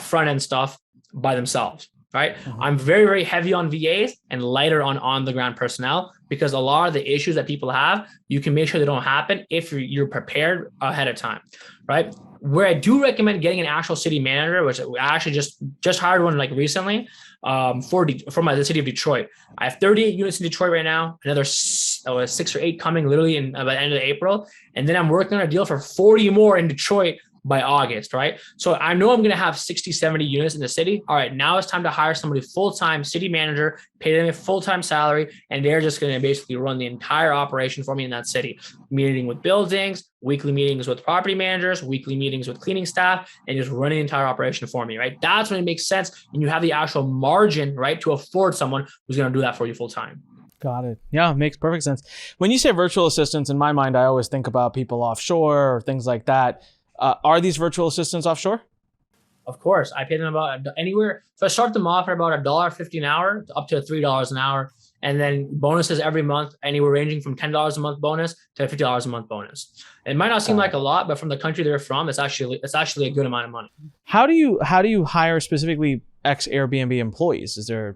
front end stuff by themselves, right? Mm-hmm. I'm very, very heavy on VAs and lighter on the ground personnel, because a lot of the issues that people have, you can make sure they don't happen if you're prepared ahead of time, right? Where I do recommend getting an actual city manager, which I actually just hired one like recently, for the city of Detroit. I have 38 units in Detroit right now, another 6 or 8 coming literally by the end of April. And then I'm working on a deal for 40 more in Detroit by August, right? So I know I'm going to have 60, 70 units in the city. All right, now it's time to hire somebody full-time, city manager, pay them a full-time salary, and they're just going to basically run the entire operation for me in that city. Meeting with buildings, weekly meetings with property managers, weekly meetings with cleaning staff, and just running the entire operation for me, right? That's when it makes sense, and you have the actual margin, right, to afford someone who's going to do that for you full-time. Got it. Yeah, makes perfect sense. When you say virtual assistants, in my mind, I always think about people offshore or things like that. Are these virtual assistants offshore? Of course. I pay them about anywhere. So I start them off at about $1.50 an hour up to $3 an hour. And then bonuses every month, anywhere ranging from $10 a month bonus to $50 a month bonus. It might not seem like a lot, but from the country they're from, it's actually a good amount of money. How do you hire specifically ex-Airbnb employees? I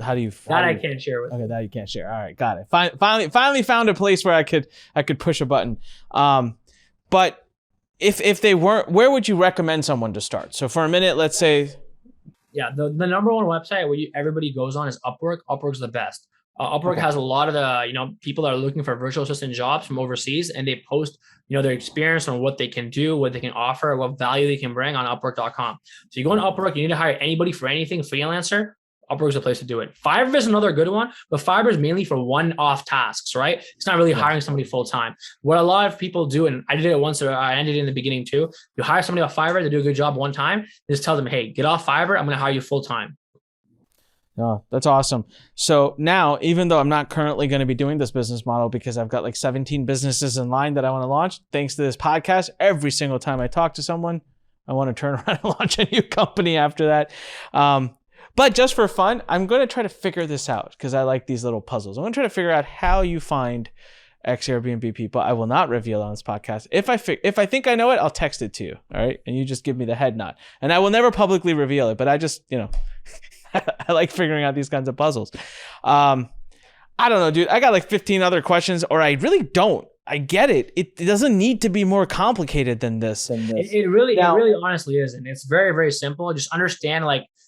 can't share with. Okay, that you can't share. All right, got it. Finally found a place where I could push a button. But if they weren't, where would you recommend someone to start? So for a minute, let's say. Yeah, the number one website where everybody goes on is Upwork. Upwork's the best. Upwork has a lot of the people that are looking for virtual assistant jobs from overseas, and they post their experience on what they can do, what they can offer, what value they can bring on Upwork.com. So you go on Upwork, you need to hire anybody for anything, freelancer. Upwork's the place to do it. Fiverr is another good one, but Fiverr is mainly for one-off tasks, right? It's not really hiring somebody full-time. What a lot of people do, and I did it once, or I ended it in the beginning too, you hire somebody off Fiverr to do a good job one time, just tell them, hey, get off Fiverr, I'm going to hire you full-time. Oh, that's awesome. So now, even though I'm not currently going to be doing this business model because I've got like 17 businesses in line that I want to launch, thanks to this podcast, every single time I talk to someone, I want to turn around and launch a new company after that. But just for fun, I'm going to try to figure this out because I like these little puzzles. I'm going to try to figure out how you find ex-Airbnb people. I will not reveal on this podcast. If I think I know it, I'll text it to you. All right. And you just give me the head nod. And I will never publicly reveal it, but I just, I like figuring out these kinds of puzzles. I don't know, dude. I got like 15 other questions, or I really don't. I get it. It doesn't need to be more complicated than this. It really honestly isn't. It's very, very simple. Just understand,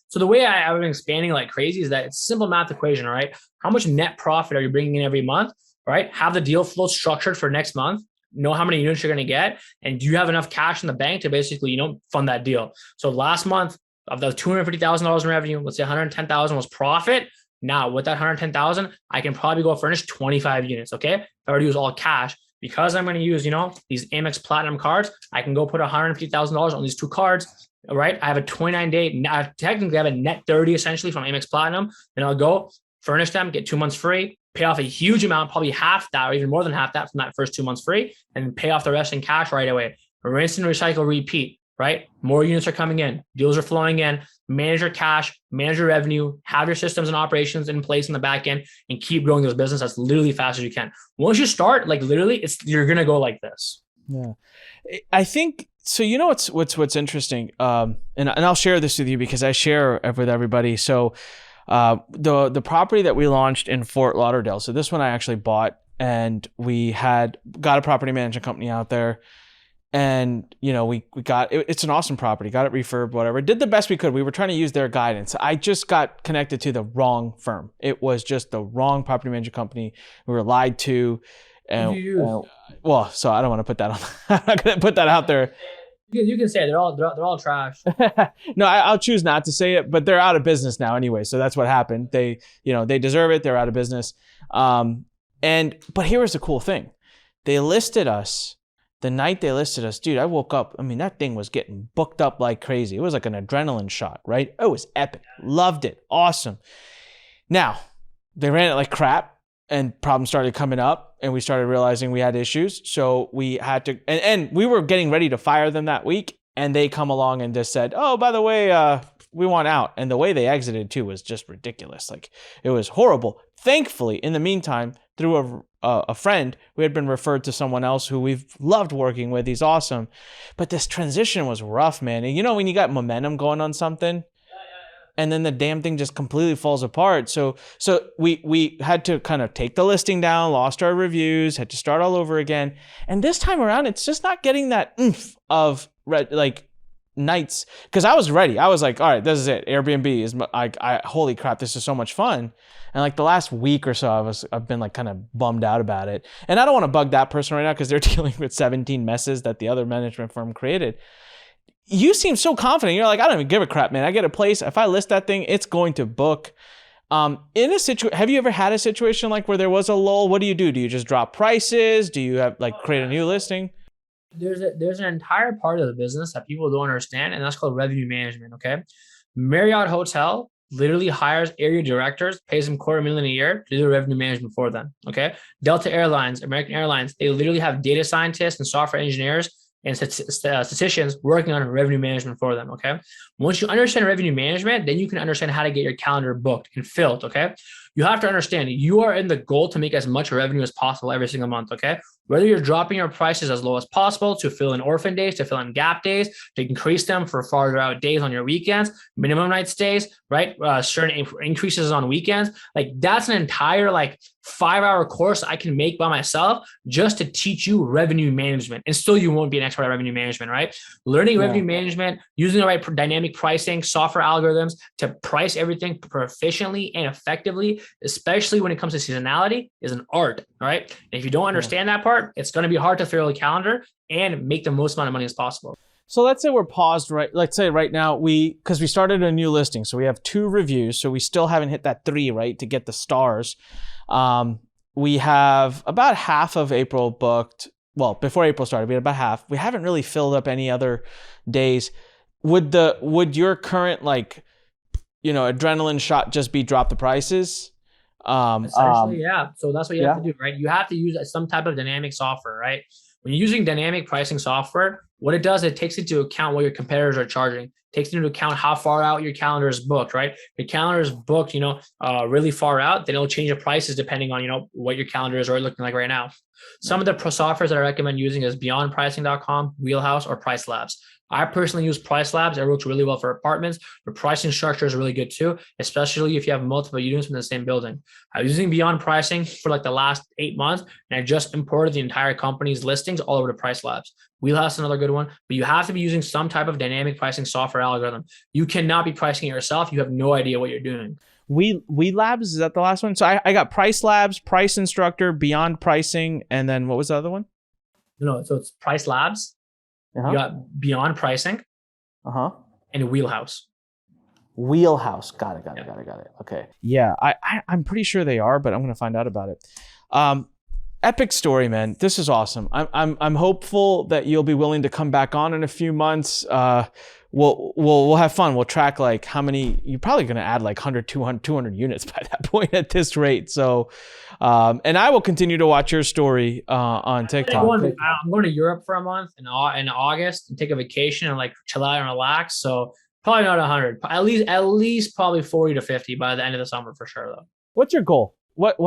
so the way I've been expanding like crazy is that it's a simple math equation, right? How much net profit are you bringing in every month, right? Have the deal flow structured for next month, know how many units you're going to get, and do you have enough cash in the bank to basically, fund that deal? So last month of the $250,000 in revenue, let's say 110,000 was profit. Now with that 110,000, I can probably go furnish 25 units. Okay. If I were to use all cash, because I'm going to use, these Amex Platinum cards, I can go put $150,000 on these 2 cards. All right. I have a 29-day, technically I have a net 30 essentially from Amex Platinum. Then I'll go furnish them, get 2 months free, pay off a huge amount, probably half that or even more than half that from that first 2 months free, and pay off the rest in cash right away. Rinse and recycle, repeat, right? More units are coming in, deals are flowing in, manage your cash, manage your revenue, have your systems and operations in place in the back end, and keep growing those business as literally fast as you can. Once you start, you're going to go like this. Yeah. I think, so what's interesting, and I'll share this with you because I share with everybody. So the property that we launched in Fort Lauderdale, so this one I actually bought, and we got a property management company out there, and we got it's an awesome property, got it refurbed, whatever, did the best we could. We were trying to use their guidance. I just got connected to the wrong firm. It was just the wrong property management company. We were lied to. And well, so I don't want to put that on. I'm not going to put that out there. You can say it. They're all trash. No, I'll choose not to say it, but they're out of business now anyway. So that's what happened. They deserve it. They're out of business. But here was the cool thing. They listed us. The night they listed us, dude, I woke up. I mean, that thing was getting booked up like crazy. It was like an adrenaline shot, right? It was epic. Loved it. Awesome. Now, they ran it like crap and problems started coming up and we started realizing we had issues. So we had to, and we were getting ready to fire them that week. And they come along and just said, oh, by the way, we want out. And the way they exited too was just ridiculous. Like, it was horrible. Thankfully, in the meantime, through a friend, we had been referred to someone else who we've loved working with. He's awesome. But this transition was rough, man. And you know, when you got momentum going on something, and then the damn thing just completely falls apart. So we had to kind of take the listing down, lost our reviews, had to start all over again. And this time around, it's just not getting that oomph of like nights, because I was ready. I was like, all right, this is it. Airbnb is I holy crap, this is so much fun. And like the last week or so, I've been like kind of bummed out about it. And I don't want to bug that person right now because they're dealing with 17 messes that the other management firm created. You seem so confident. You're like, I don't even give a crap, man. I get a place. If I list that thing, it's going to book. Have you ever had a situation like where there was a lull? What do you do? Do you just drop prices? Do you have like create a new listing? There's an entire part of the business that people don't understand, and that's called revenue management. Okay, Marriott Hotel literally hires area directors, pays them $250,000 a year to do revenue management for them. Okay, Delta Airlines, American Airlines, they literally have data scientists and software engineers and statisticians working on revenue management for them. Okay, once you understand revenue management, then you can understand how to get your calendar booked and filled. Okay, you have to understand you are in the goal to make as much revenue as possible every single month. Okay, whether you're dropping your prices as low as possible to fill in orphan days, to fill in gap days, to increase them for farther out days on your weekends, minimum night stays, right? Certain increases on weekends. Like, that's an entire 5-hour course I can make by myself just to teach you revenue management. And still you won't be an expert at revenue management, right? Learning revenue management, using the right dynamic pricing, software algorithms to price everything proficiently and effectively, especially when it comes to seasonality, is an art, all right? And if you don't understand that part, it's going to be hard to fill a calendar and make the most amount of money as possible. So let's say we're paused, right? Let's say right now because we started a new listing. So we have 2 reviews. So we still haven't hit that 3, right? To get the stars. We have about half of April booked. Well, before April started, we had about half. We haven't really filled up any other days. Would your current adrenaline shot just be drop the prices? Essentially, yeah. So that's what you have to do, right? You have to use some type of dynamic software, right? When you're using dynamic pricing software, what it does, it takes into account what your competitors are charging, takes into account how far out your calendar is booked, right? If your calendar is booked, really far out, then it'll change the prices depending on, what your calendar is already looking like right now. Some of the softwares that I recommend using is beyondpricing.com, Wheelhouse, or Price Labs. I personally use Price Labs. It works really well for apartments. The pricing structure is really good too, especially if you have multiple units in the same building. I was using Beyond Pricing for the last 8 months, and I just imported the entire company's listings all over to Price Labs. Wheelhouse is another good one, but you have to be using some type of dynamic pricing software algorithm. You cannot be pricing it yourself. You have no idea what you're doing. We Labs, is that the last one? So I got Price Labs, Price Instructor, Beyond Pricing, and then what was the other one? No, so it's Price Labs. You got Beyond Pricing, and Wheelhouse. Wheelhouse, got it. Okay, yeah, I'm pretty sure they are, but I'm gonna find out about it. Epic story, man. This is awesome. I'm hopeful that you'll be willing to come back on in a few months. We'll have fun. We'll track how many. You're probably gonna add 100, 200 units by that point at this rate. So, and I will continue to watch your story on TikTok. I'm going to Europe for a month in August and take a vacation and chill out and relax. So probably not 100. At least probably 40 to 50 by the end of the summer for sure, though. What's your goal?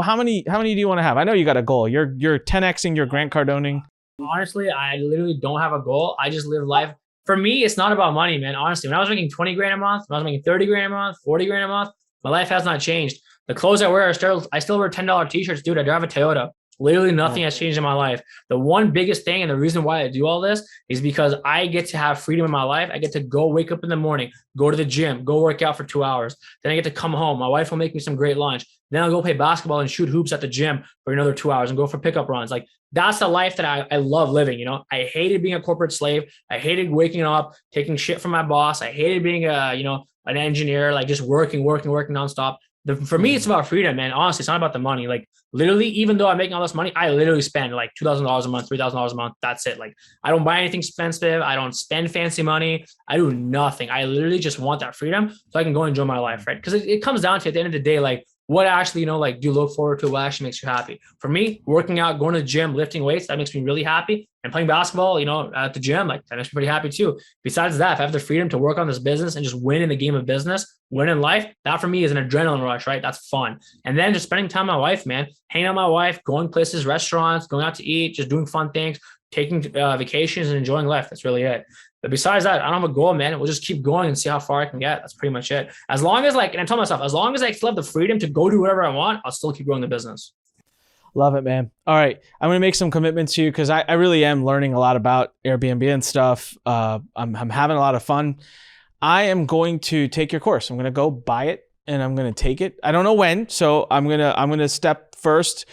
How many do you want to have? I know you got a goal. You're 10xing your Grant Cardoning. Honestly, I literally don't have a goal. I just live life. For me, it's not about money, man. Honestly, when I was making 20 grand a month, when I was making 30 grand a month, 40 grand a month, my life has not changed. The clothes I wear I still wear $10 t-shirts, dude. I drive a Toyota. Literally nothing has changed in my life. The one biggest thing and the reason why I do all this is because I get to have freedom in my life. I get to go wake up in the morning, go to the gym, go work out for 2 hours. Then I get to come home. My wife will make me some great lunch. Then I'll go play basketball and shoot hoops at the gym for another 2 hours and go for pickup runs. That's the life that I love living. I hated being a corporate slave. I hated waking up, taking shit from my boss. I hated being an engineer, just working nonstop. For me, it's about freedom, man. Honestly, it's not about the money. Like literally, even though I'm making all this money, I literally spend like $2,000 a month, $3,000 a month. That's it. Like I don't buy anything expensive. I don't spend fancy money. I do nothing. I literally just want that freedom so I can go enjoy my life, right? Because it comes down to, at the end of the day, like what actually, like, do you look forward to? What actually makes you happy? For me, working out, going to the gym, lifting weights, that makes me really happy. And playing basketball, at the gym, like that makes me pretty happy too. Besides that, if I have the freedom to work on this business and just win in the game of business, win in life, that for me is an adrenaline rush, right? That's fun. And then just spending time with my wife, man, hanging out with my wife, going places, restaurants, going out to eat, just doing fun things, taking vacations and enjoying life. That's really it. But besides that, I don't have a goal, man. We'll just keep going and see how far I can get. That's pretty much it. As long as and I tell myself, as long as I still have the freedom to go do whatever I want, I'll still keep growing the business. Love it, man. All right. I'm going to make some commitments to you because I really am learning a lot about Airbnb and stuff. I'm having a lot of fun. I am going to take your course. I'm going to go buy it and I'm going to take it. I don't know when, so I'm going to step first.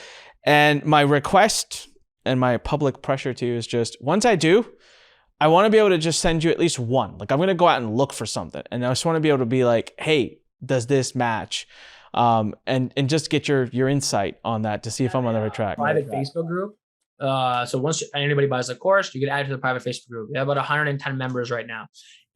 And my request and my public pressure to you is just once I do, I want to be able to just send you at least one. Like I'm going to go out and look for something. And I just want to be able to be like, hey, does this match? And just get your insight on that to see if I'm on the right track. Private Facebook group. So once anybody buys the course, you get added to the private Facebook group. We have about 110 members right now.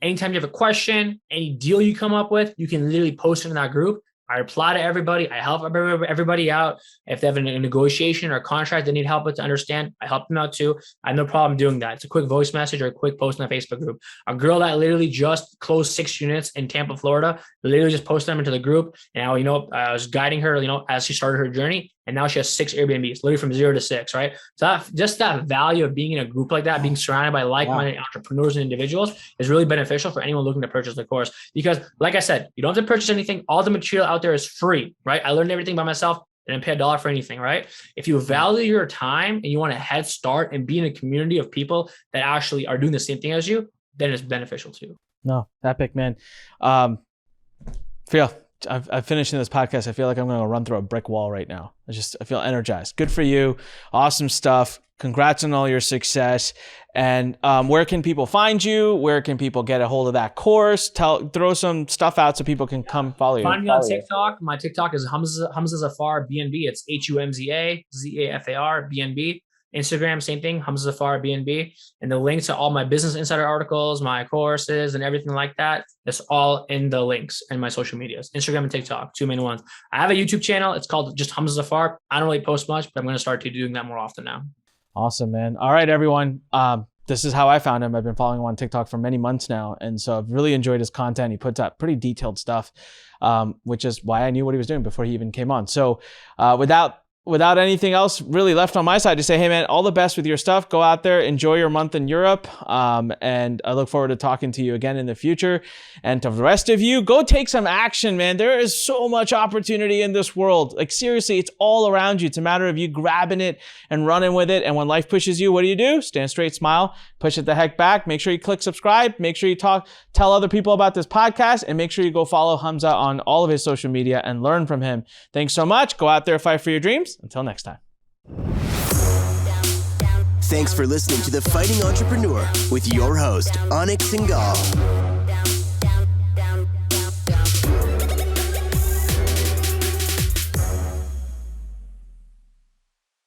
Anytime you have a question, any deal you come up with, you can literally post it in that group. I reply to everybody. I help everybody out. If they have a negotiation or a contract they need help with to understand, I help them out too. I have no problem doing that. It's a quick voice message or a quick post in the Facebook group. A girl that literally just closed 6 units in Tampa, Florida, literally just posted them into the group. And now, I was guiding her, as she started her journey. And now she has 6 Airbnbs, literally from 0 to 6, right? So that value of being in a group like that, being surrounded by like-minded entrepreneurs and individuals is really beneficial for anyone looking to purchase the course. Because like I said, you don't have to purchase anything. All the material out there is free, right? I learned everything by myself. I didn't pay $1 for anything, right? If you value your time and you want a head start and be in a community of people that actually are doing the same thing as you, then it's beneficial too. No, epic, man. Phil, I've finished this podcast. I feel like I'm going to run through a brick wall right now. I feel energized. Good for you. Awesome stuff. Congrats on all your success. And where can people find you? Where can people get a hold of that course? Throw some stuff out so people can come follow you. Find me on TikTok. My TikTok is Humza Zafar BNB. It's HUMZA ZAFAR BNB. Instagram, same thing, Humza Zafar BNB. And the links to all my Business Insider articles, my courses, and everything like that, it's all in the links in my social medias, Instagram and TikTok, 2 main ones. I have a YouTube channel. It's called just Humza Zafar. I don't really post much, but I'm going to start doing that more often now. Awesome, man. All right, everyone. This is how I found him. I've been following him on TikTok for many months now. And so I've really enjoyed his content. He puts out pretty detailed stuff, which is why I knew what he was doing before he even came on. So without anything else really left on my side to say, hey man, all the best with your stuff. Go out there, enjoy your month in Europe. And I look forward to talking to you again in the future. And to the rest of you, go take some action, man. There is so much opportunity in this world. Like seriously, it's all around you. It's a matter of you grabbing it and running with it. And when life pushes you, what do? Stand straight, smile, push it the heck back. Make sure you click subscribe. Make sure you tell other people about this podcast, and make sure you go follow Humza on all of his social media and learn from him. Thanks so much. Go out there, fight for your dreams. Until next time. Thanks for listening to The Fighting Entrepreneur with your host, Anik Singal.